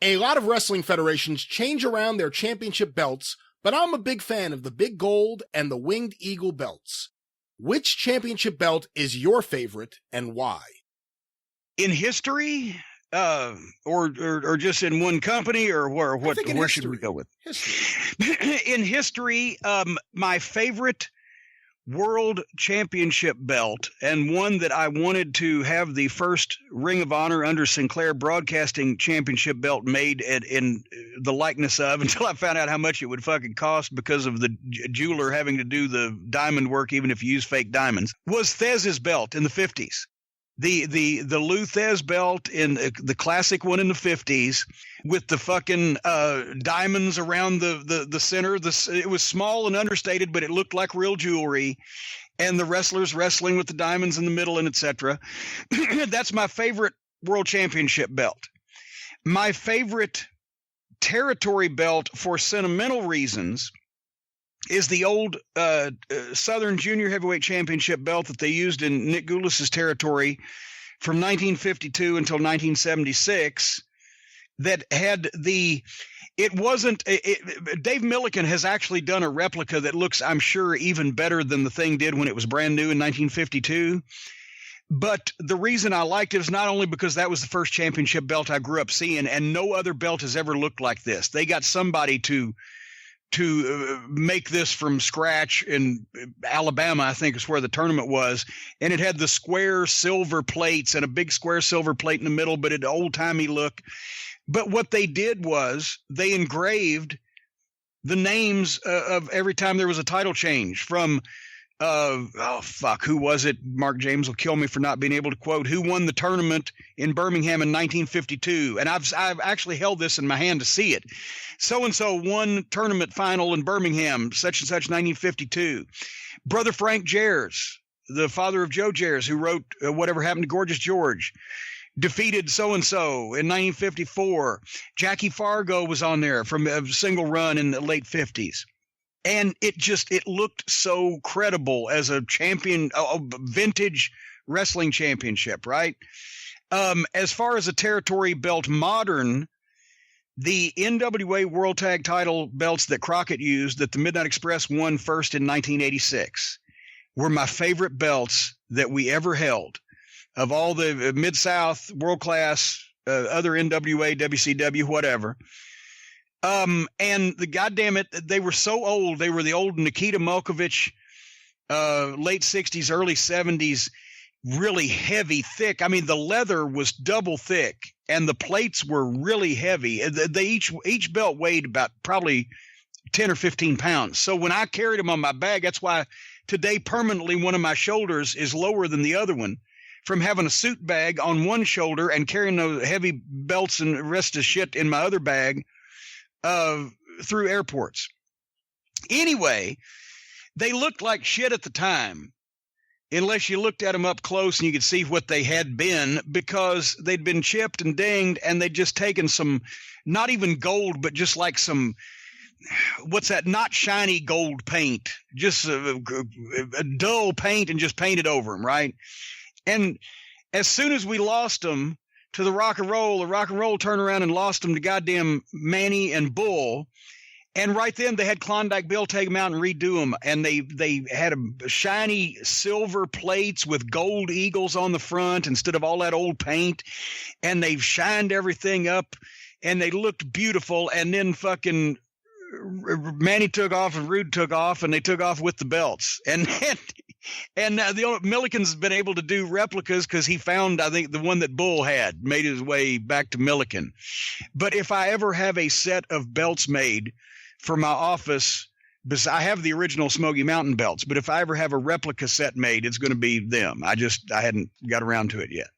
A lot of wrestling federations change around their championship belts, but I'm a big fan of the Big Gold and the Winged Eagle belts. Which championship belt is your favorite and why? In history, or just in one company, or what? Where should we go with history? In history, my favorite world championship belt, and one that I wanted to have the first Ring of Honor under Sinclair Broadcasting championship belt made in the likeness of, until I found out how much it would fucking cost because of the jeweler having to do the diamond work even if you use fake diamonds, was Thesz's belt in the 50s. The Lou Thez belt in the classic one in the 50s with the fucking diamonds around the center. It was small and understated, but it looked like real jewelry, and the wrestlers wrestling with the diamonds in the middle and etc. That's my favorite world championship belt. My favorite territory belt for sentimental reasons is the old Southern Junior Heavyweight Championship belt that they used in Nick Goulas's territory from 1952 until 1976 that had Dave Milliken has actually done a replica that looks, I'm sure, even better than the thing did when it was brand new in 1952. But the reason I liked it is not only because that was the first championship belt I grew up seeing, and no other belt has ever looked like this. They got somebody to make this from scratch in Alabama, I think is where the tournament was. And it had the square silver plates and a big square silver plate in the middle, but it had an old-timey look. But what they did was they engraved the names of every time there was a title change from, who was it? Mark James will kill me for not being able to quote who won the tournament in Birmingham in 1952. And I've actually held this in my hand to see it. So-and-so won tournament final in Birmingham, such and such, 1952. Brother Frank Jers, the father of Joe Jers, who wrote Whatever Happened to Gorgeous George, defeated so-and-so in 1954. Jackie Fargo was on there from a single run in the late 50s. And it looked so credible as a champion, a vintage wrestling championship, right? As far as a territory belt modern, the NWA World Tag Title belts that Crockett used, that the Midnight Express won first in 1986, were my favorite belts that we ever held. Of all the Mid-South, World Class, other NWA, WCW, whatever. And the goddamn it, they were so old. They were the old Nikita Malkovich, late 60s, early 70s, really heavy, thick. I mean, the leather was double thick and the plates were really heavy. They each belt weighed about probably 10 or 15 pounds. So when I carried them on my bag, that's why today permanently one of my shoulders is lower than the other one, from having a suit bag on one shoulder and carrying those heavy belts and the rest of shit in my other bag through airports. Anyway, they looked like shit at the time, unless you looked at them up close and you could see what they had been, because they'd been chipped and dinged and they'd just taken some, not even gold, but just like some, what's that, not shiny gold paint, just a dull paint, and just painted over them, right? And as soon as we lost them to the Rock and Roll turned around and lost them to goddamn Manny and Bull. And right then they had Klondike Bill take them out and redo them. And they had a shiny silver plates with gold eagles on the front instead of all that old paint. And they've shined everything up and they looked beautiful. And then fucking Manny took off and Rude took off, and they took off with the belts. And the Milliken's been able to do replicas because he found, I think, the one that Bull had made his way back to Milliken. But if I ever have a set of belts made for my office, I have the original Smoky Mountain belts, but if I ever have a replica set made, it's going to be them. I hadn't got around to it yet.